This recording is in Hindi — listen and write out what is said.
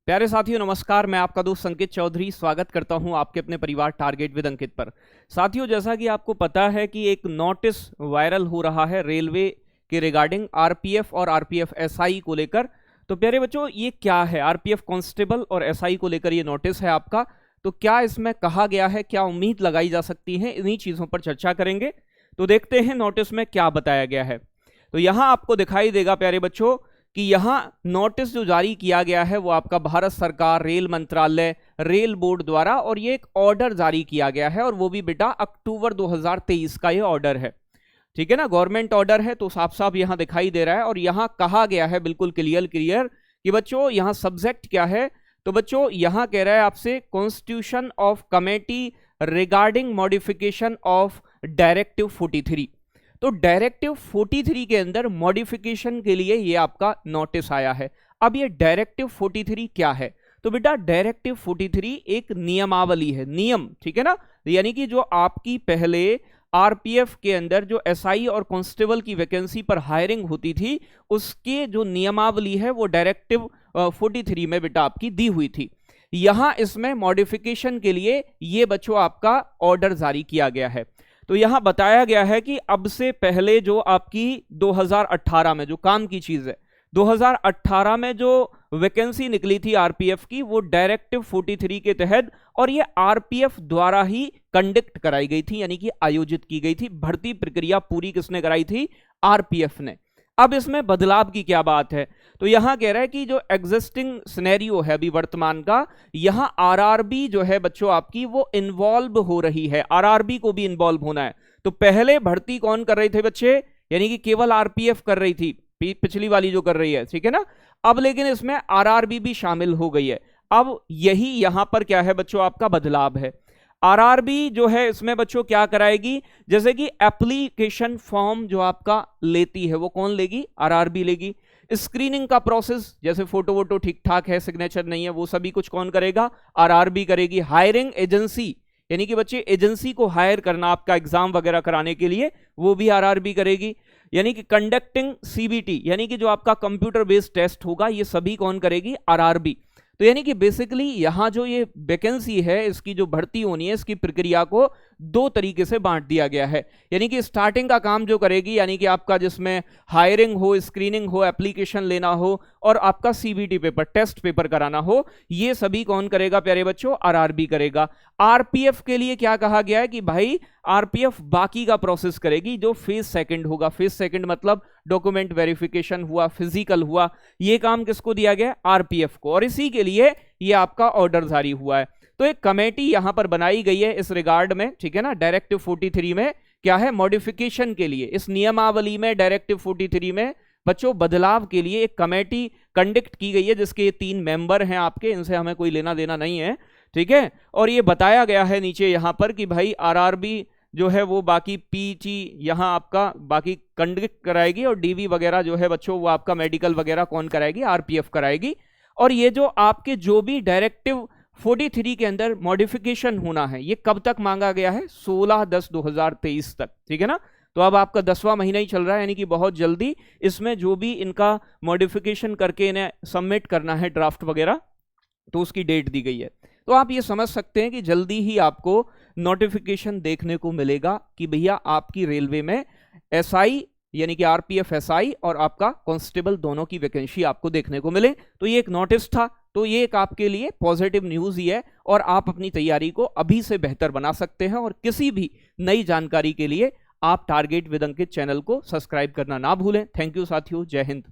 प्यारे साथियों नमस्कार, मैं आपका दोस्त संकेत चौधरी स्वागत करता हूं आपके अपने परिवार टारगेट विद अंकित पर। साथियों, जैसा कि आपको पता है कि एक नोटिस वायरल हो रहा है रेलवे के रिगार्डिंग आरपीएफ और आरपीएफ एसआई को लेकर। तो प्यारे बच्चों, ये क्या है? आरपीएफ कांस्टेबल और एसआई को लेकर ये नोटिस है आपका। तो क्या इसमें कहा गया है, क्या उम्मीद लगाई जा सकती है, इन्हीं चीजों पर चर्चा करेंगे। तो देखते हैं नोटिस में क्या बताया गया है। तो यहां आपको दिखाई देगा प्यारे बच्चों कि यहां नोटिस जो जारी किया गया है वो आपका भारत सरकार रेल मंत्रालय रेल बोर्ड द्वारा, और ये एक ऑर्डर जारी किया गया है, और वो भी बेटा अक्टूबर 2023 का ये ऑर्डर है। ठीक है ना, गवर्नमेंट ऑर्डर है, तो साफ साफ यहां दिखाई दे रहा है। और यहां कहा गया है बिल्कुल क्लियर कि बच्चों यहां सब्जेक्ट क्या है। तो बच्चों यहां कह रहा है आपसे constitution of committee regarding modification of directive 43। तो डायरेक्टिव 43 के अंदर मॉडिफिकेशन के लिए ये आपका नोटिस आया है। अब ये डायरेक्टिव 43 क्या है? तो बेटा डायरेक्टिव 43 एक नियमावली है, नियम, ठीक है ना। यानी कि जो आपकी पहले आरपीएफ के अंदर जो एसआई और कांस्टेबल की वैकेंसी पर हायरिंग होती थी, उसके जो नियमावली है वो डायरेक्टिव 43 में बेटा आपकी दी हुई थी। यहां इसमें मॉडिफिकेशन के लिए ये बच्चों आपका ऑर्डर जारी किया गया है। तो यहां बताया गया है कि अब से पहले जो आपकी 2018 में जो काम की चीज है, 2018 में जो वैकेंसी निकली थी आरपीएफ की, वो डायरेक्टिव 43 के तहत, और ये आरपीएफ द्वारा ही कंडक्ट कराई गई थी, यानी कि आयोजित की गई थी। भर्ती प्रक्रिया पूरी किसने कराई थी? आरपीएफ ने। अब इसमें बदलाव की क्या बात है? तो यहां कह रहा है कि जो एग्जिस्टिंग सिनेरियो है अभी वर्तमान का, यहां आरआरबी जो है बच्चों आपकी वो इन्वॉल्व हो रही है, आरआरबी को भी इन्वॉल्व होना है। तो पहले भर्ती कौन कर रहे थे बच्चे? यानी कि केवल आरपीएफ कर रही थी, पिछली वाली जो कर रही है, ठीक है ना। अब लेकिन इसमें आरआरबी भी शामिल हो गई है। अब यही यहां पर क्या है बच्चों आपका बदलाव है। आरआरबी जो है इसमें बच्चों क्या कराएगी? जैसे कि एप्लीकेशन फॉर्म जो आपका लेती है वो कौन लेगी? आरआरबी लेगी। स्क्रीनिंग का प्रोसेस, जैसे फोटो वोटो ठीक ठाक है, सिग्नेचर नहीं है, वो सभी कुछ कौन करेगा? आरआरबी करेगी। हायरिंग एजेंसी, यानी कि बच्चे एजेंसी को हायर करना आपका एग्जाम वगैरह कराने के लिए, वो भी आरआरबी करेगी। यानी कि कंडक्टिंग सीबीटी, यानी कि जो आपका कंप्यूटर बेस्ड टेस्ट होगा, ये सभी कौन करेगी? आरआरबी। तो यानी कि बेसिकली यहां जो ये वैकेंसी है, इसकी जो भर्ती होनी है, इसकी प्रक्रिया को दो तरीके से बांट दिया गया है। यानी कि स्टार्टिंग का काम जो करेगी, यानी कि आपका जिसमें हायरिंग हो, स्क्रीनिंग हो, एप्लीकेशन लेना हो, और आपका सीबीटी पेपर, टेस्ट पेपर कराना हो, ये सभी कौन करेगा प्यारे बच्चों? आरआरबी करेगा। आरपीएफ के लिए क्या कहा गया है कि भाई आरपीएफ बाकी का प्रोसेस करेगी, जो फेज सेकंड होगा। फेज सेकंड मतलब डॉक्यूमेंट वेरिफिकेशन हुआ, फिजिकल हुआ, ये काम किसको दिया गया? आरपीएफ को। और इसी के लिए ये आपका ऑर्डर जारी हुआ है। तो एक कमेटी यहां पर बनाई गई है इस रिगार्ड में, ठीक है ना। डायरेक्टिव 43 में क्या है? मॉडिफिकेशन के लिए, इस नियमावली में डायरेक्टिव 43 में बच्चों बदलाव के लिए एक कमेटी कंडक्ट की गई है, जिसके 3 मेंबर हैं आपके, इनसे हमें कोई लेना देना नहीं है, ठीक है। और ये बताया गया है नीचे यहां पर कि भाई आरआरबी जो है वो बाकी पीटी यहां आपका बाकी कंडक्ट कराएगी, और डीवी वगैरह जो है बच्चों वो आपका मेडिकल वगैरह कौन कराएगी? आरपीएफ कराएगी। और ये जो आपके जो भी डायरेक्टिव 43 के अंदर मॉडिफिकेशन होना है, ये कब तक मांगा गया है? 16/10/2023 तक, ठीक है ना। तो अब आपका 10वां महीना ही चल रहा है, यानी कि बहुत जल्दी इसमें जो भी इनका मॉडिफिकेशन करके इन्हें सबमिट करना है ड्राफ्ट वगैरह, तो उसकी डेट दी गई है। तो आप ये समझ सकते हैं कि जल्दी ही आपको नोटिफिकेशन देखने को मिलेगा कि भैया आपकी रेलवे में एसआई यानी कि आरपीएफ एसआई और आपका कांस्टेबल दोनों की वैकेंसी आपको देखने को मिले। तो ये एक नोटिस था, तो ये एक आपके लिए पॉजिटिव न्यूज ही है, और आप अपनी तैयारी को अभी से बेहतर बना सकते हैं। और किसी भी नई जानकारी के लिए आप टारगेट विद अंकित चैनल को सब्सक्राइब करना ना भूलें। थैंक यू साथियों, जय हिंद।